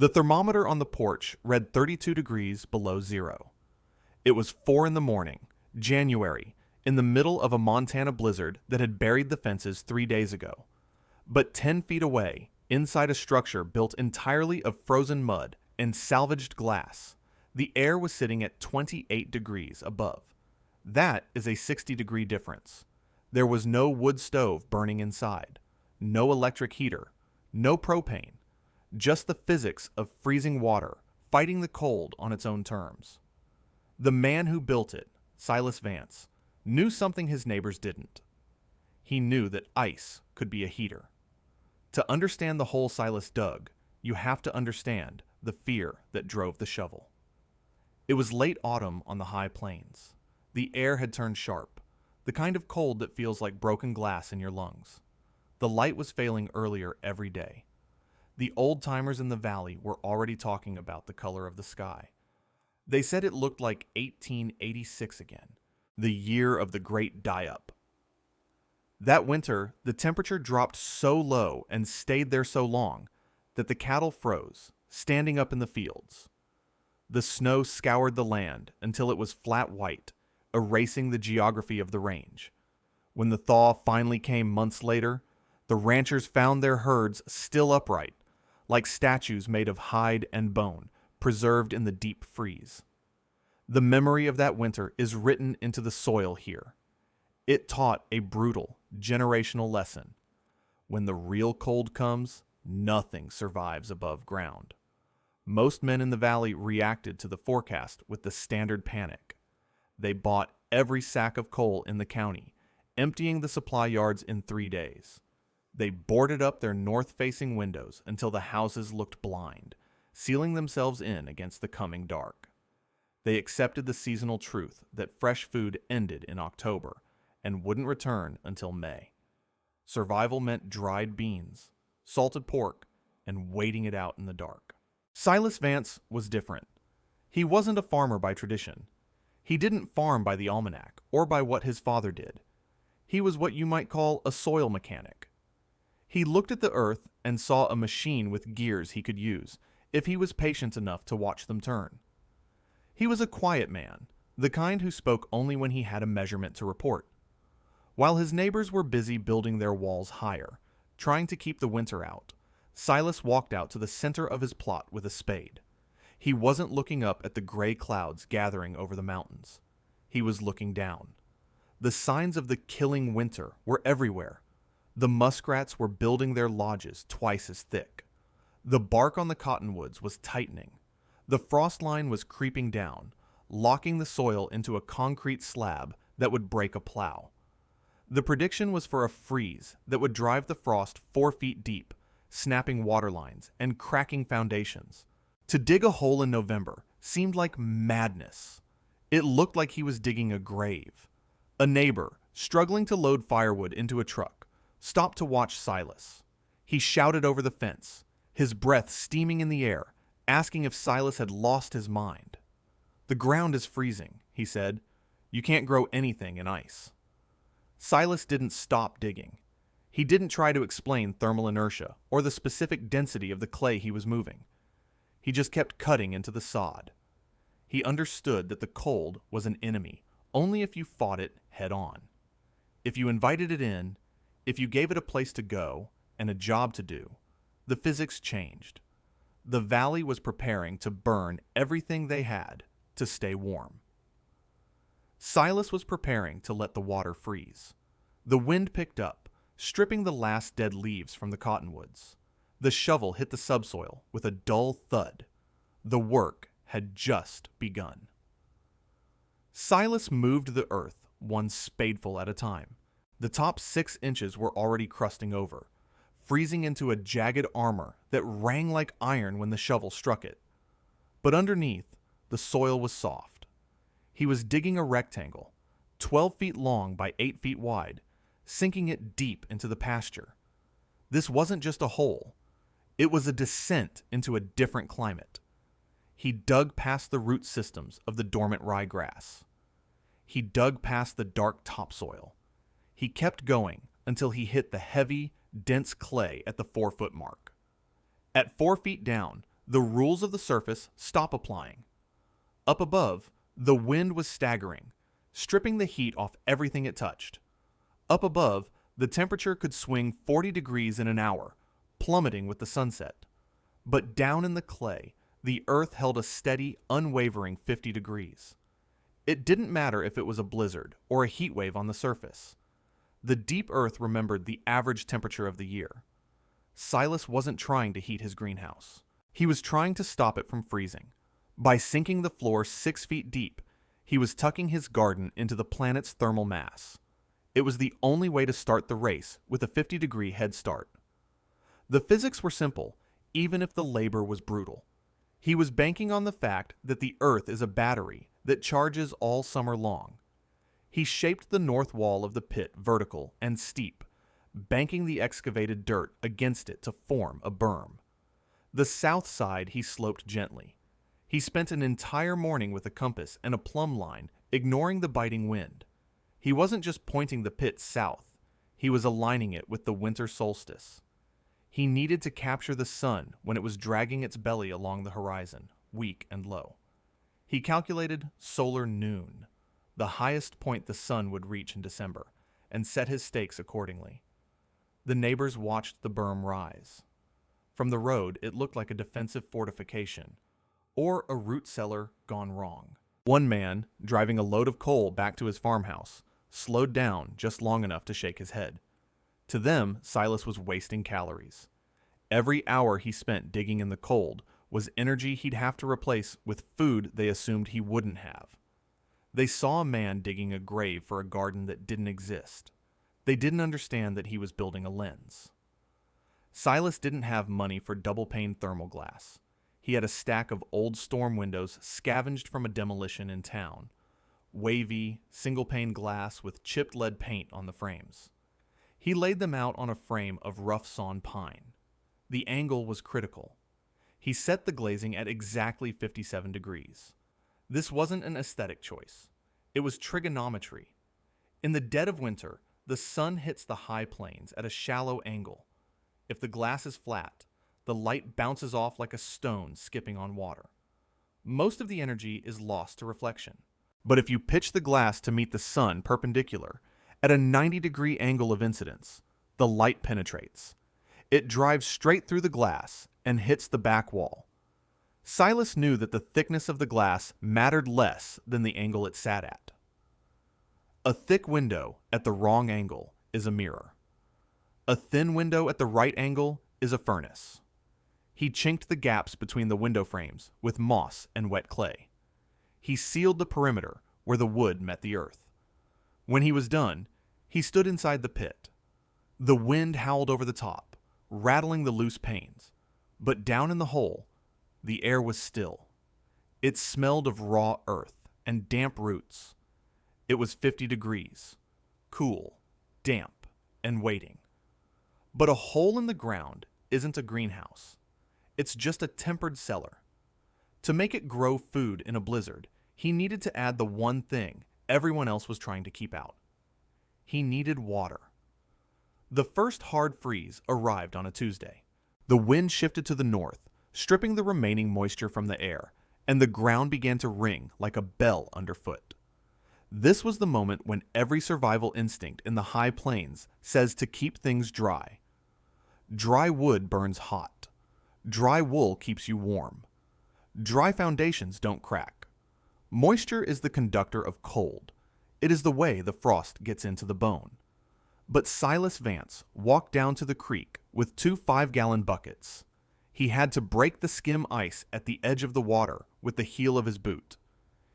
The thermometer on the porch read 32 degrees below zero. It was 4 in the morning, January, in the middle of a Montana blizzard that had buried the fences 3 days ago. But 10 feet away, inside a structure built entirely of frozen mud and salvaged glass, the air was sitting at 28 degrees above. That is a 60-degree difference. There was no wood stove burning inside, no electric heater, no propane, just the physics of freezing water fighting the cold on its own terms. The man who built it, Silas Vance, knew something his neighbors didn't. He knew that ice could be a heater. To understand the hole Silas dug, you have to understand the fear that drove the shovel. It was late autumn on the high plains. The air had turned sharp, the kind of cold that feels like broken glass in your lungs. The light was failing earlier every day. The old-timers in the valley were already talking about the color of the sky. They said it looked like 1886 again, the year of the great die-up. That winter, the temperature dropped so low and stayed there so long that the cattle froze, standing up in the fields. The snow scoured the land until it was flat white, erasing the geography of the range. When the thaw finally came months later, the ranchers found their herds still upright, like statues made of hide and bone, preserved in the deep freeze. The memory of that winter is written into the soil here. It taught a brutal, generational lesson. When the real cold comes, nothing survives above ground. Most men in the valley reacted to the forecast with the standard panic. They bought every sack of coal in the county, emptying the supply yards in 3 days. They boarded up their north-facing windows until the houses looked blind, sealing themselves in against the coming dark. They accepted the seasonal truth that fresh food ended in October and wouldn't return until May. Survival meant dried beans, salted pork, and waiting it out in the dark. Silas Vance was different. He wasn't a farmer by tradition. He didn't farm by the almanac or by what his father did. He was what you might call a soil mechanic. He looked at the earth and saw a machine with gears he could use if he was patient enough to watch them turn. He was a quiet man, the kind who spoke only when he had a measurement to report. While his neighbors were busy building their walls higher, trying to keep the winter out, Silas walked out to the center of his plot with a spade. He wasn't looking up at the gray clouds gathering over the mountains. He was looking down. The signs of the killing winter were everywhere. The muskrats were building their lodges twice as thick. The bark on the cottonwoods was tightening. The frost line was creeping down, locking the soil into a concrete slab that would break a plow. The prediction was for a freeze that would drive the frost 4 feet deep, snapping water lines and cracking foundations. To dig a hole in November seemed like madness. It looked like he was digging a grave. A neighbor, struggling to load firewood into a truck, stopped to watch Silas. He shouted over the fence, his breath steaming in the air, asking if Silas had lost his mind. "The ground is freezing," he said. "You can't grow anything in ice." Silas didn't stop digging. He didn't try to explain thermal inertia or the specific density of the clay he was moving. He just kept cutting into the sod. He understood that the cold was an enemy only if you fought it head on. If you invited it in, if you gave it a place to go and a job to do, the physics changed. The valley was preparing to burn everything they had to stay warm. Silas was preparing to let the water freeze. The wind picked up, stripping the last dead leaves from the cottonwoods. The shovel hit the subsoil with a dull thud. The work had just begun. Silas moved the earth one spadeful at a time. The top 6 inches were already crusting over, freezing into a jagged armor that rang like iron when the shovel struck it. But underneath, the soil was soft. He was digging a rectangle, 12 feet long by 8 feet wide, sinking it deep into the pasture. This wasn't just a hole. It was a descent into a different climate. He dug past the root systems of the dormant ryegrass. He dug past the dark topsoil. He kept going until he hit the heavy, dense clay at the 4-foot mark. At 4 feet down, The rules of the surface stop applying. Up above, the wind was staggering, stripping the heat off everything it touched. Up above, the temperature could swing 40 degrees in an hour, plummeting with the sunset. But down in the clay, the earth held a steady, unwavering 50 degrees. It didn't matter if it was a blizzard or a heat wave on the surface. The deep earth remembered the average temperature of the year. Silas wasn't trying to heat his greenhouse. He was trying to stop it from freezing. By sinking the floor 6 feet deep, he was tucking his garden into the planet's thermal mass. It was the only way to start the race with a 50-degree head start. The physics were simple, even if the labor was brutal. He was banking on the fact that the Earth is a battery that charges all summer long. He shaped the north wall of the pit vertical and steep, banking the excavated dirt against it to form a berm. The south side he sloped gently. He spent an entire morning with a compass and a plumb line, ignoring the biting wind. He wasn't just pointing the pit south, he was aligning it with the winter solstice. He needed to capture the sun when it was dragging its belly along the horizon, weak and low. He calculated solar noon, the highest point the sun would reach in December, and set his stakes accordingly. The neighbors watched the berm rise. From the road, it looked like a defensive fortification, or a root cellar gone wrong. One man, driving a load of coal back to his farmhouse, slowed down just long enough to shake his head. To them, Silas was wasting calories. Every hour he spent digging in the cold was energy he'd have to replace with food they assumed he wouldn't have. They saw a man digging a grave for a garden that didn't exist. They didn't understand that he was building a lens. Silas didn't have money for double-pane thermal glass. He had a stack of old storm windows scavenged from a demolition in town. Wavy, single-pane glass with chipped lead paint on the frames. He laid them out on a frame of rough-sawn pine. The angle was critical. He set the glazing at exactly 57 degrees. This wasn't an aesthetic choice. It was trigonometry. In the dead of winter, the sun hits the high plains at a shallow angle. If the glass is flat, the light bounces off like a stone skipping on water. Most of the energy is lost to reflection. But if you pitch the glass to meet the sun perpendicular, at a 90-degree angle of incidence, the light penetrates. It drives straight through the glass and hits the back wall. Silas knew that the thickness of the glass mattered less than the angle it sat at. A thick window at the wrong angle is a mirror. A thin window at the right angle is a furnace. He chinked the gaps between the window frames with moss and wet clay. He sealed the perimeter where the wood met the earth. When he was done, he stood inside the pit. The wind howled over the top, rattling the loose panes, but down in the hole, the air was still. It smelled of raw earth and damp roots. It was 50 degrees, cool, damp, and waiting. But a hole in the ground isn't a greenhouse. It's just a tempered cellar. To make it grow food in a blizzard, he needed to add the one thing everyone else was trying to keep out. He needed water. The first hard freeze arrived on a Tuesday. The wind shifted to the north, stripping the remaining moisture from the air, and the ground began to ring like a bell underfoot. This was the moment when every survival instinct in the high plains says to keep things dry. Dry wood burns hot. Dry wool keeps you warm. Dry foundations don't crack. Moisture is the conductor of cold. It is the way the frost gets into the bone. But Silas Vance walked down to the creek with 2 5-gallon buckets. He had to break the skim ice at the edge of the water with the heel of his boot.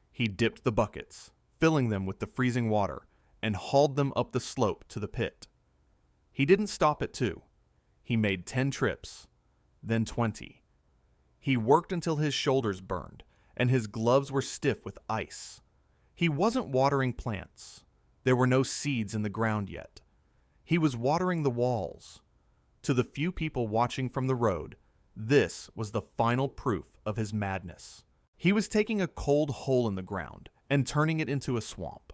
He dipped the buckets, filling them with the freezing water, and hauled them up the slope to the pit. He didn't stop at 2. He made 10 trips, then 20. He worked until his shoulders burned, and his gloves were stiff with ice. He wasn't watering plants. There were no seeds in the ground yet. He was watering the walls. To the few people watching from the road, this was the final proof of his madness. He was taking a cold hole in the ground and turning it into a swamp.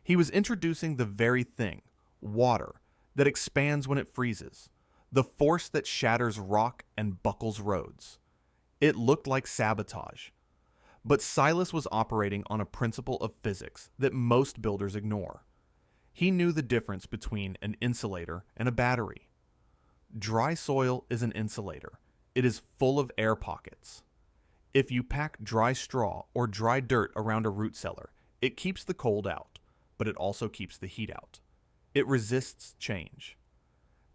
He was introducing the very thing, water, that expands when it freezes, the force that shatters rock and buckles roads. It looked like sabotage. But Silas was operating on a principle of physics that most builders ignore. He knew the difference between an insulator and a battery. Dry soil is an insulator. It is full of air pockets. If you pack dry straw or dry dirt around a root cellar, it keeps the cold out, but it also keeps the heat out. It resists change.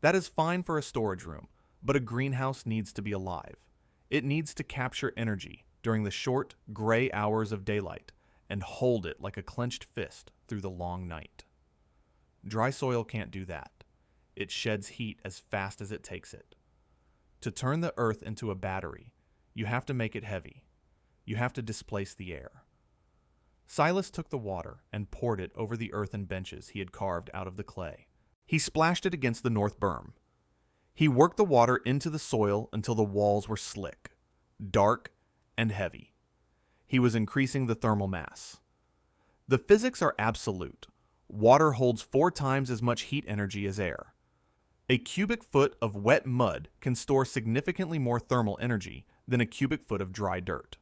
That is fine for a storage room, but a greenhouse needs to be alive. It needs to capture energy during the short, gray hours of daylight and hold it like a clenched fist through the long night. Dry soil can't do that. It sheds heat as fast as it takes it. To turn the earth into a battery, you have to make it heavy. You have to displace the air. Silas took the water and poured it over the earthen benches he had carved out of the clay. He splashed it against the north berm. He worked the water into the soil until the walls were slick, dark, and heavy. He was increasing the thermal mass. The physics are absolute. Water holds 4 times as much heat energy as air. A cubic foot of wet mud can store significantly more thermal energy than a cubic foot of dry dirt.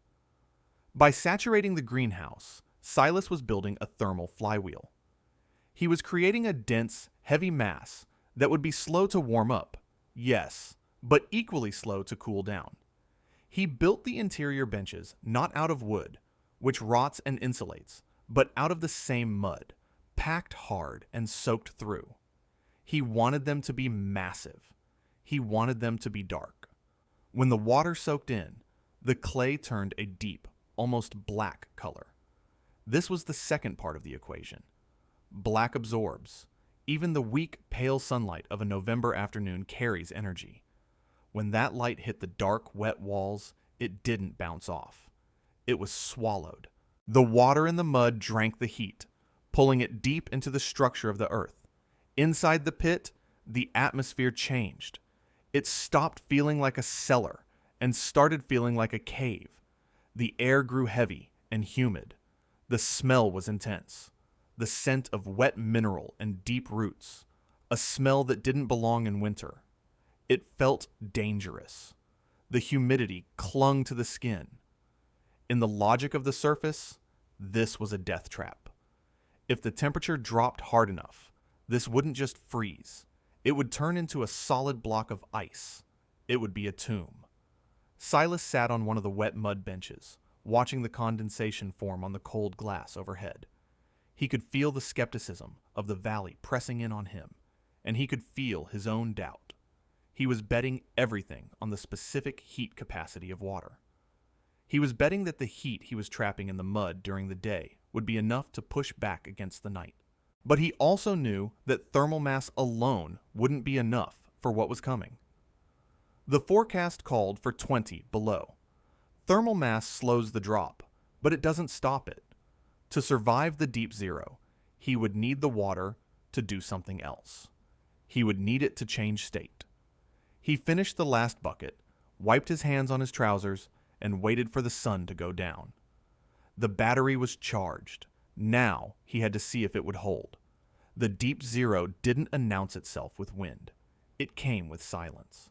By saturating the greenhouse, Silas was building a thermal flywheel. He was creating a dense, heavy mass that would be slow to warm up, yes, but equally slow to cool down. He built the interior benches not out of wood, which rots and insulates, but out of the same mud, packed hard and soaked through. He wanted them to be massive. He wanted them to be dark. When the water soaked in, the clay turned a deep, almost black color. This was the second part of the equation. Black absorbs. Even the weak, pale sunlight of a November afternoon carries energy. When that light hit the dark, wet walls, it didn't bounce off. It was swallowed. The water in the mud drank the heat, pulling it deep into the structure of the earth. Inside the pit, the atmosphere changed. It stopped feeling like a cellar and started feeling like a cave. The air grew heavy and humid. The smell was intense. The scent of wet mineral and deep roots. A smell that didn't belong in winter. It felt dangerous. The humidity clung to the skin. In the logic of the surface, this was a death trap. If the temperature dropped hard enough, this wouldn't just freeze. It would turn into a solid block of ice. It would be a tomb. Silas sat on one of the wet mud benches, watching the condensation form on the cold glass overhead. He could feel the skepticism of the valley pressing in on him, and he could feel his own doubt. He was betting everything on the specific heat capacity of water. He was betting that the heat he was trapping in the mud during the day would be enough to push back against the night. But he also knew that thermal mass alone wouldn't be enough for what was coming. The forecast called for 20 below. Thermal mass slows the drop, but it doesn't stop it. To survive the deep zero, he would need the water to do something else. He would need it to change state. He finished the last bucket, wiped his hands on his trousers, and waited for the sun to go down. The battery was charged. Now he had to see if it would hold. The deep zero didn't announce itself with wind. It came with silence.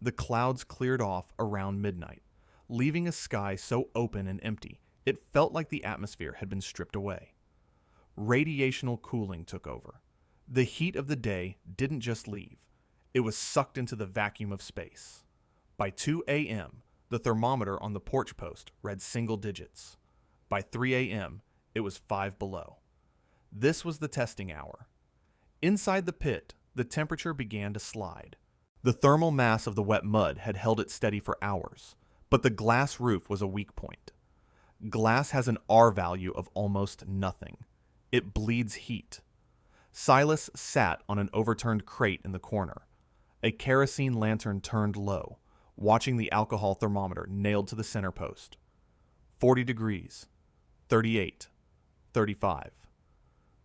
The clouds cleared off around midnight, leaving a sky so open and empty it felt like the atmosphere had been stripped away. Radiational cooling took over. The heat of the day didn't just leave. It was sucked into the vacuum of space. By 2 a.m., the thermometer on the porch post read single digits. By 3 a.m., it was 5 below. This was the testing hour. Inside the pit, the temperature began to slide. The thermal mass of the wet mud had held it steady for hours, but the glass roof was a weak point. Glass has an R value of almost nothing. It bleeds heat. Silas sat on an overturned crate in the corner. A kerosene lantern turned low, watching the alcohol thermometer nailed to the center post. 40 degrees, 38, 35.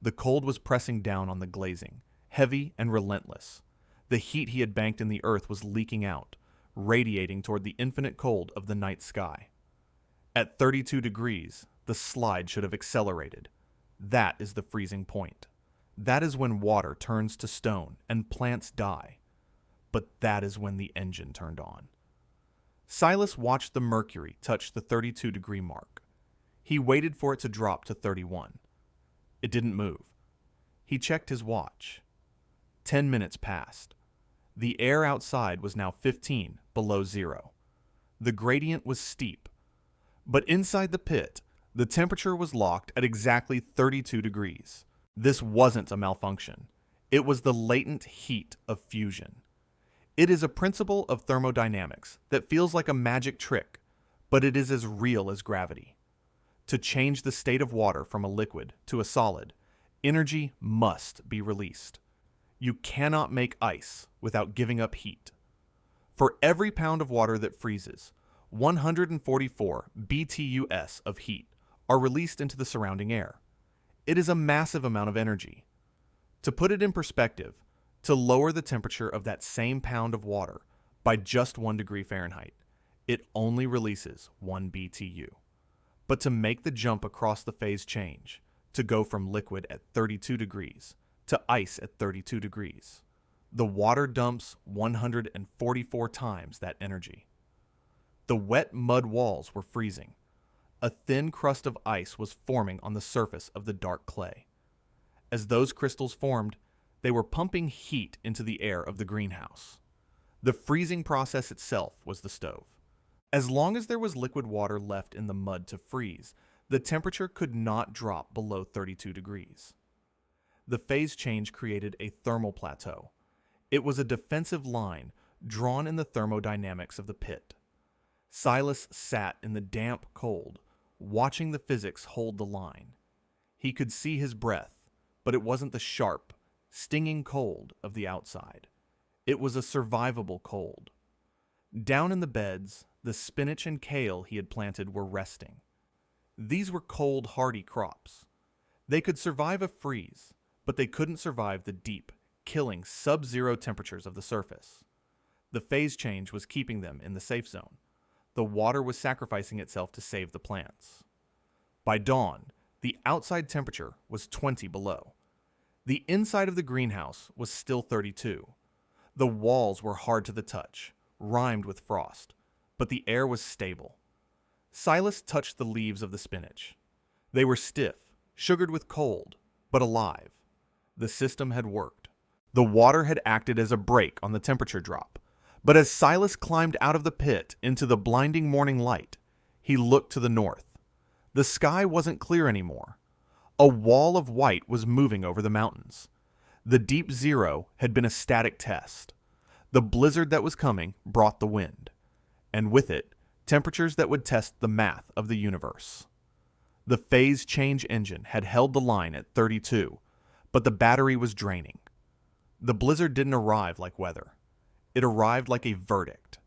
The cold was pressing down on the glazing, heavy and relentless. The heat he had banked in the earth was leaking out, radiating toward the infinite cold of the night sky. At 32 degrees, the slide should have accelerated. That is the freezing point. That is when water turns to stone and plants die. But that is when the engine turned on. Silas watched the mercury touch the 32-degree mark. He waited for it to drop to 31. It didn't move. He checked his watch. 10 minutes passed. The air outside was now 15 below zero. The gradient was steep. But inside the pit, the temperature was locked at exactly 32 degrees. This wasn't a malfunction. It was the latent heat of fusion. It is a principle of thermodynamics that feels like a magic trick, but it is as real as gravity. To change the state of water from a liquid to a solid, energy must be released. You cannot make ice without giving up heat. For every pound of water that freezes, 144 BTUs of heat are released into the surrounding air. It is a massive amount of energy. To put it in perspective, to lower the temperature of that same pound of water by just 1 degree Fahrenheit, it only releases 1 BTU. But to make the jump across the phase change, to go from liquid at 32 degrees to ice at 32 degrees, the water dumps 144 times that energy. The wet mud walls were freezing. A thin crust of ice was forming on the surface of the dark clay. As those crystals formed, they were pumping heat into the air of the greenhouse. The freezing process itself was the stove. As long as there was liquid water left in the mud to freeze, the temperature could not drop below 32 degrees. The phase change created a thermal plateau. It was a defensive line drawn in the thermodynamics of the pit. Silas sat in the damp cold, watching the physics hold the line. He could see his breath, but it wasn't the sharp, stinging cold of the outside. It was a survivable cold. Down in the beds, the spinach and kale he had planted were resting. These were cold, hardy crops. They could survive a freeze, but they couldn't survive the deep, killing sub-zero temperatures of the surface. The phase change was keeping them in the safe zone. The water was sacrificing itself to save the plants. By dawn, the outside temperature was 20 below. The inside of the greenhouse was still 32. The walls were hard to the touch, rimed with frost, but the air was stable. Silas touched the leaves of the spinach. They were stiff, sugared with cold, but alive. The system had worked. The water had acted as a brake on the temperature drop. But as Silas climbed out of the pit into the blinding morning light, he looked to the north. The sky wasn't clear anymore. A wall of white was moving over the mountains. The deep zero had been a static test. The blizzard that was coming brought the wind, and with it, temperatures that would test the math of the universe. The phase change engine had held the line at 32, but the battery was draining. The blizzard didn't arrive like weather. It arrived like a verdict.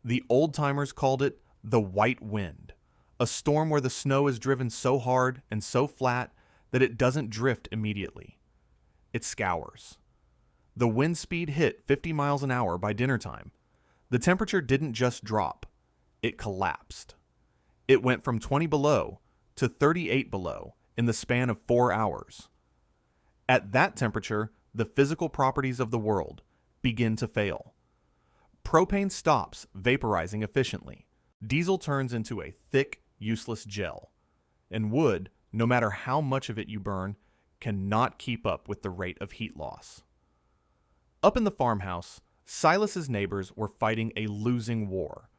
The old-timers called it the white wind, a storm where the snow is driven so hard and so flat that it doesn't drift immediately. It scours. The wind speed hit 50 miles an hour by dinner time. The temperature didn't just drop. It collapsed. It went from 20 below to 38 below in the span of 4 hours. At that temperature, the physical properties of the world begin to fail. Propane stops vaporizing efficiently. Diesel turns into a thick, useless gel. And wood, no matter how much of it you burn, cannot keep up with the rate of heat loss. Up in the farmhouse, Silas's neighbors were fighting a losing war.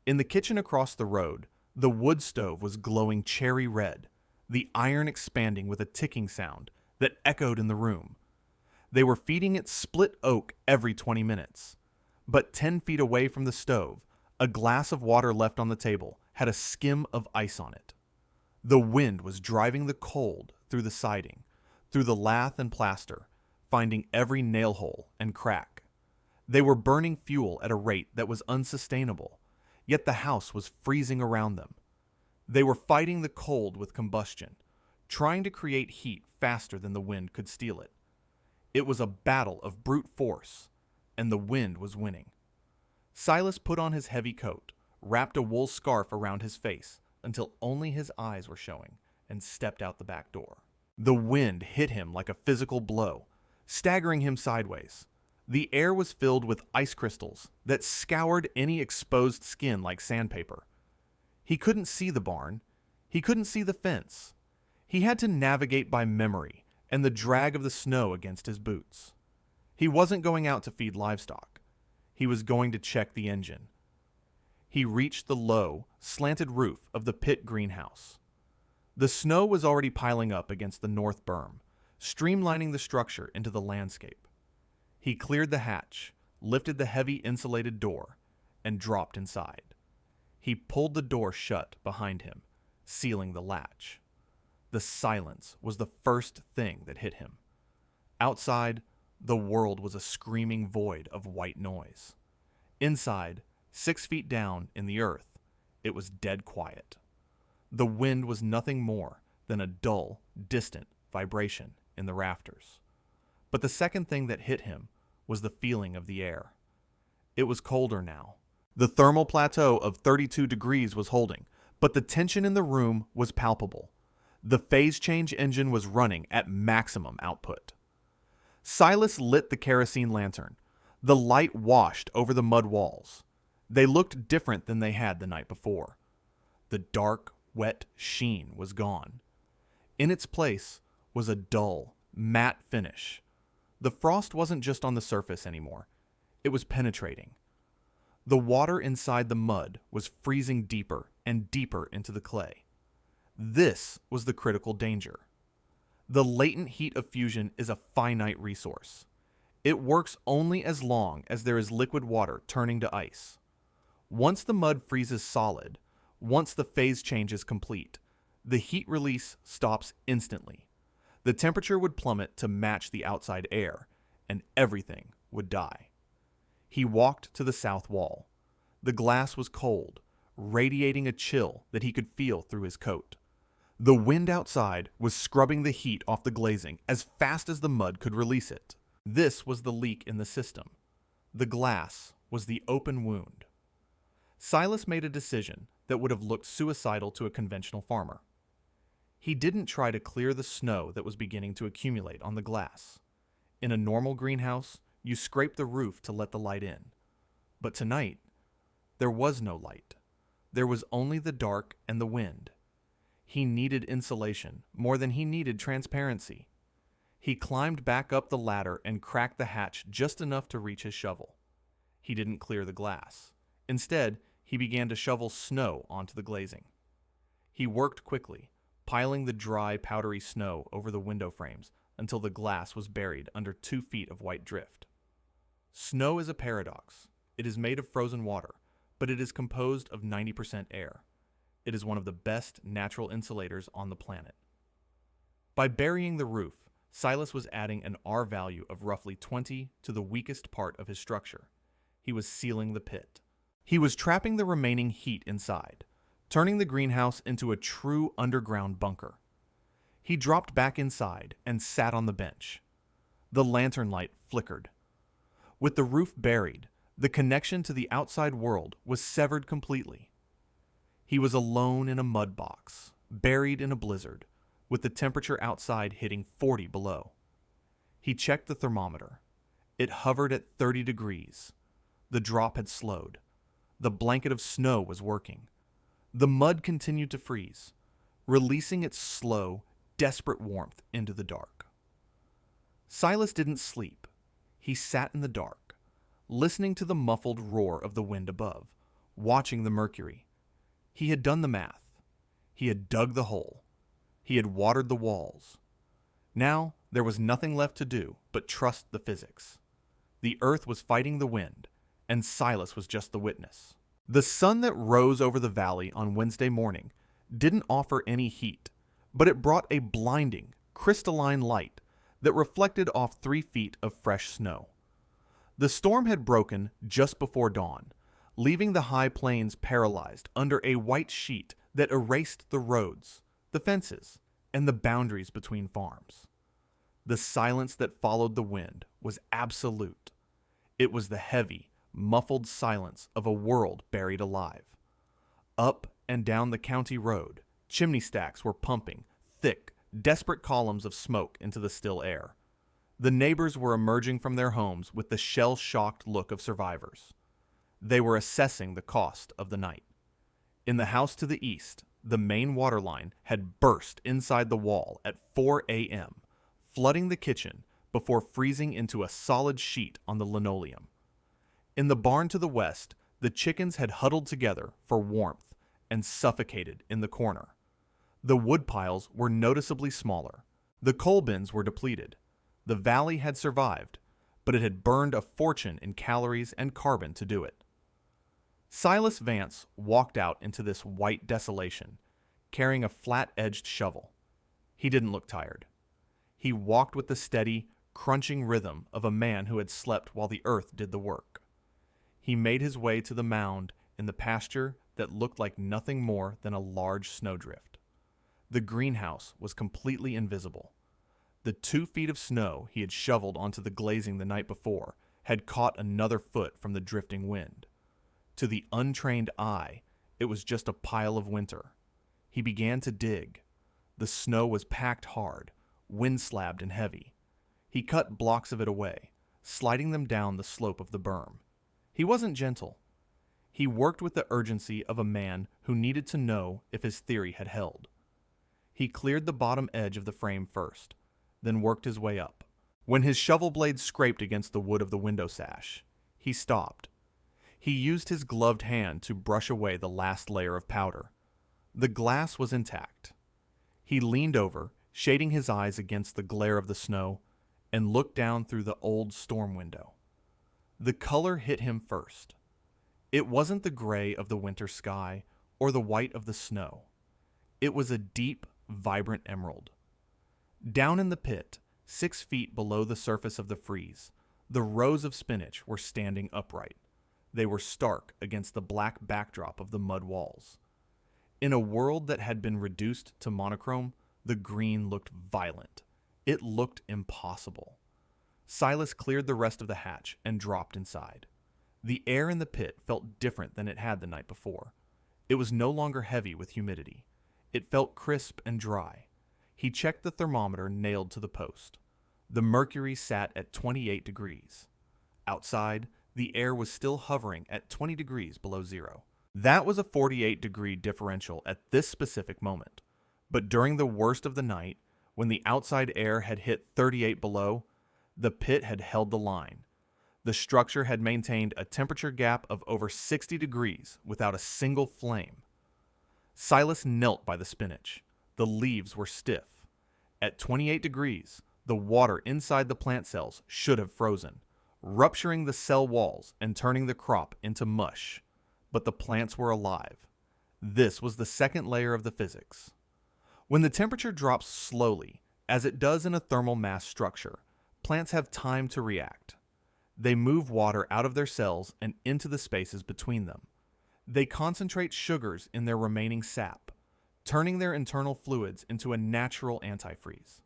In the kitchen across the road, the wood stove was glowing cherry red, the iron expanding with a ticking sound that echoed in the room. They were feeding it split oak every 20 minutes. But 10 feet away from the stove, a glass of water left on the table had a skim of ice on it. The wind was driving the cold through the siding, through the lath and plaster, finding every nail hole and crack. They were burning fuel at a rate that was unsustainable, yet the house was freezing around them. They were fighting the cold with combustion, trying to create heat faster than the wind could steal it. It was a battle of brute force, and the wind was winning. Silas put on his heavy coat, wrapped a wool scarf around his face until only his eyes were showing, and stepped out the back door. The wind hit him like a physical blow, staggering him sideways. The air was filled with ice crystals that scoured any exposed skin like sandpaper. He couldn't see the barn. He couldn't see the fence. He had to navigate by memory and the drag of the snow against his boots. He wasn't going out to feed livestock. He was going to check the engine. He reached the low, slanted roof of the pit greenhouse. The snow was already piling up against the north berm, streamlining the structure into the landscape. He cleared the hatch, lifted the heavy insulated door, and dropped inside. He pulled the door shut behind him, sealing the latch. The silence was the first thing that hit him. Outside, the world was a screaming void of white noise. Inside, 6 feet down in the earth, it was dead quiet. The wind was nothing more than a dull, distant vibration in the rafters. But the second thing that hit him was the feeling of the air. It was colder now. The thermal plateau of 32 degrees was holding, but the tension in the room was palpable. The phase change engine was running at maximum output. Silas lit the kerosene lantern. The light washed over the mud walls. They looked different than they had the night before. The dark, wet sheen was gone. In its place was a dull, matte finish. The frost wasn't just on the surface anymore. It was penetrating. The water inside the mud was freezing deeper and deeper into the clay. This was the critical danger. The latent heat of fusion is a finite resource. It works only as long as there is liquid water turning to ice. Once the mud freezes solid, once the phase change is complete, the heat release stops instantly. The temperature would plummet to match the outside air, and everything would die. He walked to the south wall. The glass was cold, radiating a chill that he could feel through his coat. The wind outside was scrubbing the heat off the glazing as fast as the mud could release it. This was the leak in the system. The glass was the open wound. Silas made a decision that would have looked suicidal to a conventional farmer. He didn't try to clear the snow that was beginning to accumulate on the glass. In a normal greenhouse, you scrape the roof to let the light in. But tonight, there was no light. There was only the dark and the wind. He needed insulation more than he needed transparency. He climbed back up the ladder and cracked the hatch just enough to reach his shovel. He didn't clear the glass. Instead, he began to shovel snow onto the glazing. He worked quickly, piling the dry, powdery snow over the window frames until the glass was buried under 2 feet of white drift. Snow is a paradox. It is made of frozen water, but it is composed of 90% air. It is one of the best natural insulators on the planet. By burying the roof, Silas was adding an R value of roughly 20 to the weakest part of his structure. He was sealing the pit. He was trapping the remaining heat inside, turning the greenhouse into a true underground bunker. He dropped back inside and sat on the bench. The lantern light flickered. With the roof buried, the connection to the outside world was severed completely. He was alone in a mud box, buried in a blizzard, with the temperature outside hitting 40 below. He checked the thermometer. It hovered at 30 degrees. The drop had slowed. The blanket of snow was working. The mud continued to freeze, releasing its slow, desperate warmth into the dark. Silas didn't sleep. He sat in the dark, listening to the muffled roar of the wind above, watching the mercury. He had done the math. He had dug the hole. He had watered the walls. Now there was nothing left to do but trust the physics. The earth was fighting the wind, and Silas was just the witness. The sun that rose over the valley on Wednesday morning didn't offer any heat, but it brought a blinding, crystalline light that reflected off 3 feet of fresh snow. The storm had broken just before dawn, leaving the high plains paralyzed under a white sheet that erased the roads, the fences, and the boundaries between farms. The silence that followed the wind was absolute. It was the heavy, muffled silence of a world buried alive. Up and down the county road, chimney stacks were pumping thick, desperate columns of smoke into the still air. The neighbors were emerging from their homes with the shell-shocked look of survivors. They were assessing the cost of the night. In the house to the east, the main water line had burst inside the wall at 4 a.m., flooding the kitchen before freezing into a solid sheet on the linoleum. In the barn to the west, the chickens had huddled together for warmth and suffocated in the corner. The wood piles were noticeably smaller. The coal bins were depleted. The valley had survived, but it had burned a fortune in calories and carbon to do it. Silas Vance walked out into this white desolation, carrying a flat-edged shovel. He didn't look tired. He walked with the steady, crunching rhythm of a man who had slept while the earth did the work. He made his way to the mound in the pasture that looked like nothing more than a large snowdrift. The greenhouse was completely invisible. The 2 feet of snow he had shoveled onto the glazing the night before had caught another foot from the drifting wind. To the untrained eye, it was just a pile of winter. He began to dig. The snow was packed hard, wind-slabbed and heavy. He cut blocks of it away, sliding them down the slope of the berm. He wasn't gentle. He worked with the urgency of a man who needed to know if his theory had held. He cleared the bottom edge of the frame first, then worked his way up. When his shovel blade scraped against the wood of the window sash, he stopped. He used his gloved hand to brush away the last layer of powder. The glass was intact. He leaned over, shading his eyes against the glare of the snow, and looked down through the old storm window. The color hit him first. It wasn't the gray of the winter sky or the white of the snow. It was a deep, vibrant emerald. Down in the pit, 6 feet below the surface of the freeze, the rows of spinach were standing upright. They were stark against the black backdrop of the mud walls. In a world that had been reduced to monochrome, the green looked violent. It looked impossible. Silas cleared the rest of the hatch and dropped inside. The air in the pit felt different than it had the night before. It was no longer heavy with humidity. It felt crisp and dry. He checked the thermometer nailed to the post. The mercury sat at 28 degrees. Outside, the air was still hovering at 20 degrees below zero. That was a 48-degree differential at this specific moment. But during the worst of the night, when the outside air had hit 38 below, the pit had held the line. The structure had maintained a temperature gap of over 60 degrees without a single flame. Silas knelt by the spinach. The leaves were stiff. At 28 degrees, the water inside the plant cells should have frozen, rupturing the cell walls and turning the crop into mush. But the plants were alive. This was the second layer of the physics. When the temperature drops slowly, as it does in a thermal mass structure, plants have time to react. They move water out of their cells and into the spaces between them. They concentrate sugars in their remaining sap, turning their internal fluids into a natural antifreeze.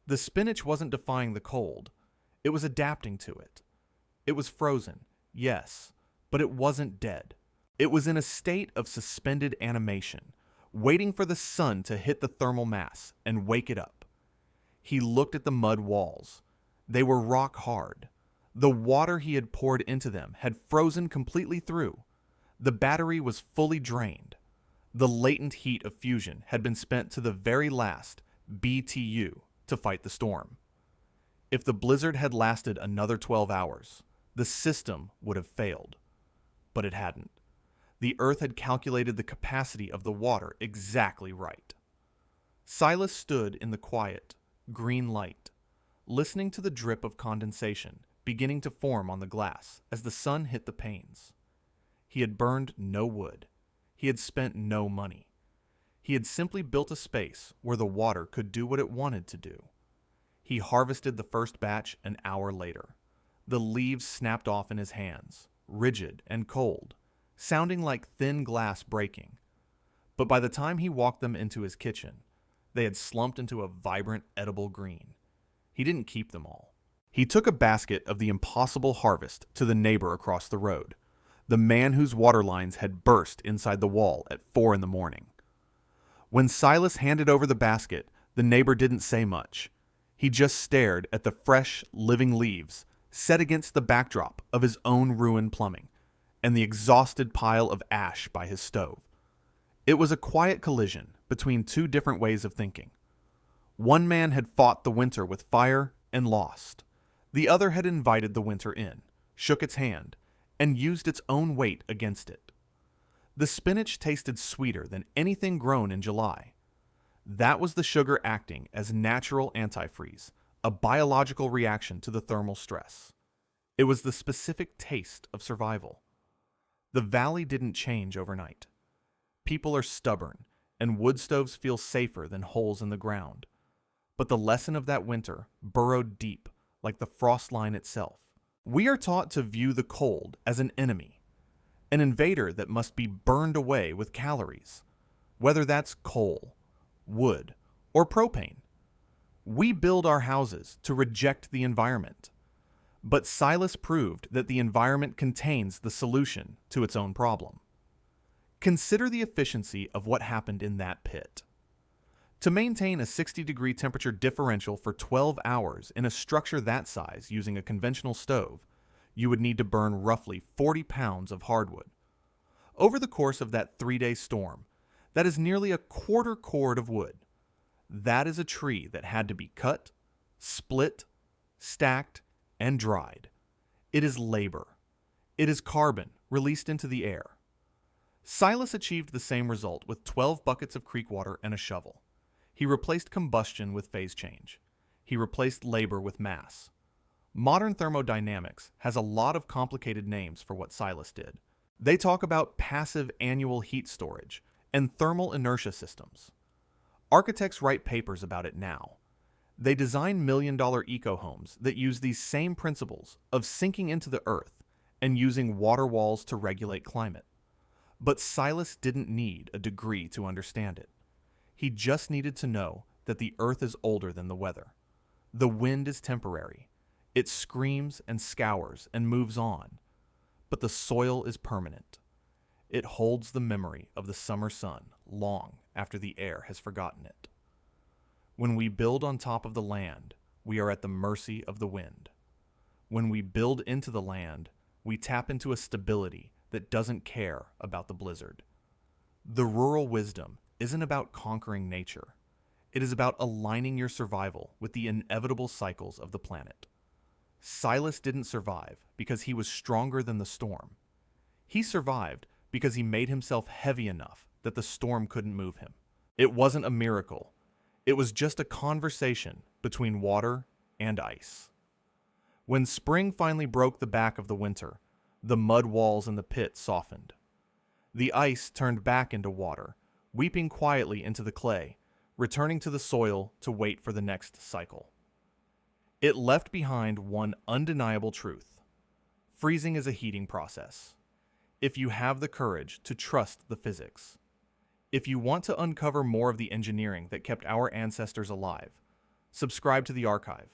The spinach wasn't defying the cold. It was adapting to it. It was frozen, yes, but it wasn't dead. It was in a state of suspended animation, waiting for the sun to hit the thermal mass and wake it up. He looked at the mud walls. They were rock hard. The water he had poured into them had frozen completely through. The battery was fully drained. The latent heat of fusion had been spent to the very last BTU to fight the storm. If the blizzard had lasted another 12 hours, the system would have failed. But it hadn't. The earth had calculated the capacity of the water exactly right. Silas stood in the quiet, green light, listening to the drip of condensation beginning to form on the glass as the sun hit the panes. He had burned no wood. He had spent no money. He had simply built a space where the water could do what it wanted to do. He harvested the first batch an hour later. The leaves snapped off in his hands, rigid and cold, sounding like thin glass breaking. But by the time he walked them into his kitchen, they had slumped into a vibrant, edible green. He didn't keep them all. He took a basket of the impossible harvest to the neighbor across the road, the man whose water lines had burst inside the wall at 4 a.m. When Silas handed over the basket, the neighbor didn't say much. He just stared at the fresh, living leaves set against the backdrop of his own ruined plumbing and the exhausted pile of ash by his stove. It was a quiet collision between two different ways of thinking. One man had fought the winter with fire and lost. The other had invited the winter in, shook its hand, and used its own weight against it. The spinach tasted sweeter than anything grown in July. That was the sugar acting as natural antifreeze, a biological reaction to the thermal stress. It was the specific taste of survival. The valley didn't change overnight. People are stubborn, and wood stoves feel safer than holes in the ground. But the lesson of that winter burrowed deep, like the frost line itself. We are taught to view the cold as an enemy, an invader that must be burned away with calories, whether that's coal, wood, or propane. We build our houses to reject the environment. But Silas proved that the environment contains the solution to its own problem. Consider the efficiency of what happened in that pit. To maintain a 60-degree temperature differential for 12 hours in a structure that size using a conventional stove, you would need to burn roughly 40 pounds of hardwood. Over the course of that 3-day storm, that is nearly a quarter cord of wood. That is a tree that had to be cut, split, stacked, and dried. It is labor. It is carbon released into the air. Silas achieved the same result with 12 buckets of creek water and a shovel. He replaced combustion with phase change. He replaced labor with mass. Modern thermodynamics has a lot of complicated names for what Silas did. They talk about passive annual heat storage and thermal inertia systems. Architects write papers about it now. They design million-dollar eco-homes that use these same principles of sinking into the earth and using water walls to regulate climate. But Silas didn't need a degree to understand it. He just needed to know that the earth is older than the weather. The wind is temporary. It screams and scours and moves on. But the soil is permanent. It holds the memory of the summer sun long after the air has forgotten it. When we build on top of the land, we are at the mercy of the wind. When we build into the land, we tap into a stability that doesn't care about the blizzard. The rural wisdom isn't about conquering nature. It is about aligning your survival with the inevitable cycles of the planet. Silas didn't survive because he was stronger than the storm. He survived because he made himself heavy enough that the storm couldn't move him. It wasn't a miracle. It was just a conversation between water and ice. When spring finally broke the back of the winter, the mud walls in the pit softened. The ice turned back into water, weeping quietly into the clay, returning to the soil to wait for the next cycle. It left behind one undeniable truth. Freezing is a heating process. If you have the courage to trust the physics. If you want to uncover more of the engineering that kept our ancestors alive, subscribe to the archive.